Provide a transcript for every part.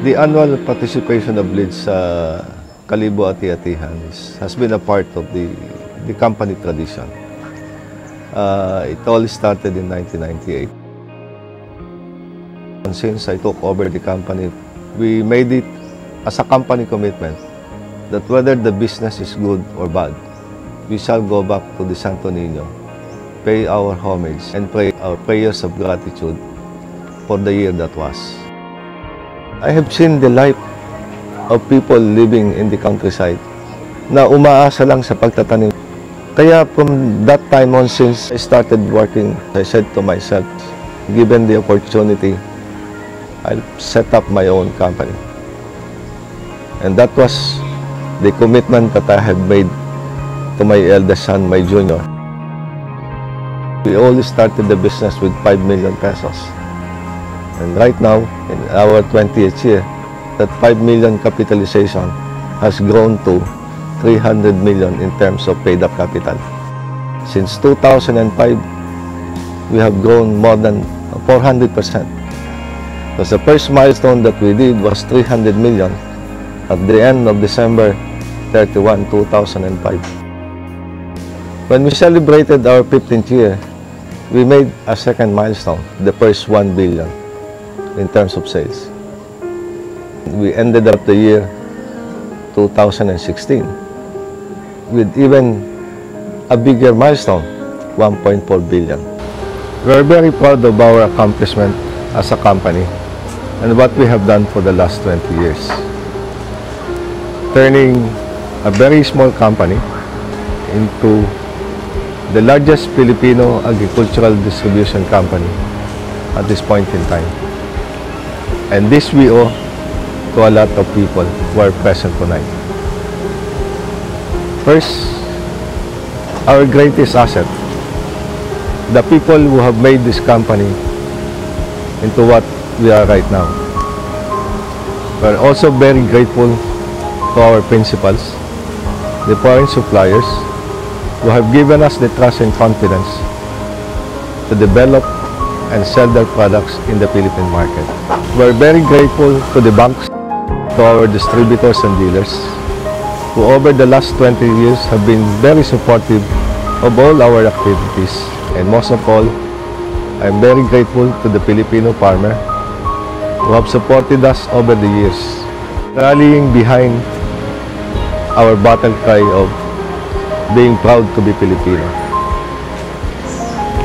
The annual participation of Leeds sa Kalibo Ati-Atihan has been a part of the company tradition. It all started in 1998. And since I took over the company, we made it as a company commitment that whether the business is good or bad, we shall go back to the Santo Niño, pay our homage, and pray our prayers of gratitude for the year that was. I have seen the life of people living in the countryside na umaasa lang sa pagtatanim. Kaya from that time on, since I started working, I said to myself, given the opportunity, I'll set up my own company. And that was the commitment that I had made to my eldest son, my junior. We only started the business with 5 million pesos. And right now, in our 20th year, that 5 million capitalization has grown to 300 million in terms of paid-up capital. Since 2005, we have grown more than 400%. Because the first milestone that we did was 300 million at the end of December 31, 2005. When we celebrated our 15th year, we made a second milestone, the first 1 billion. In terms of sales. We ended up the year 2016 with even a bigger milestone, 1.4 billion. We are very proud of our accomplishment as a company and what we have done for the last 20 years. Turning a very small company into the largest Filipino agricultural distribution company at this point in time. And this we owe to a lot of people who are present tonight. First, our greatest asset, the people who have made this company into what we are right now. We are also very grateful to our principals, the foreign suppliers, who have given us the trust and confidence to develop and sell their products in the Philippine market. We're very grateful to the banks, to our distributors and dealers, who over the last 20 years have been very supportive of all our activities. And most of all, I'm very grateful to the Filipino farmer who have supported us over the years, rallying behind our battle cry of being proud to be Filipino.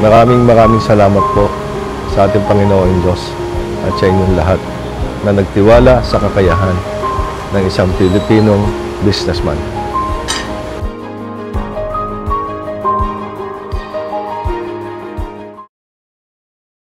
Maraming salamat po sa ating Panginoong Diyos at sa inyong lahat na nagtiwala sa kakayahan ng isang Pilipinong businessman.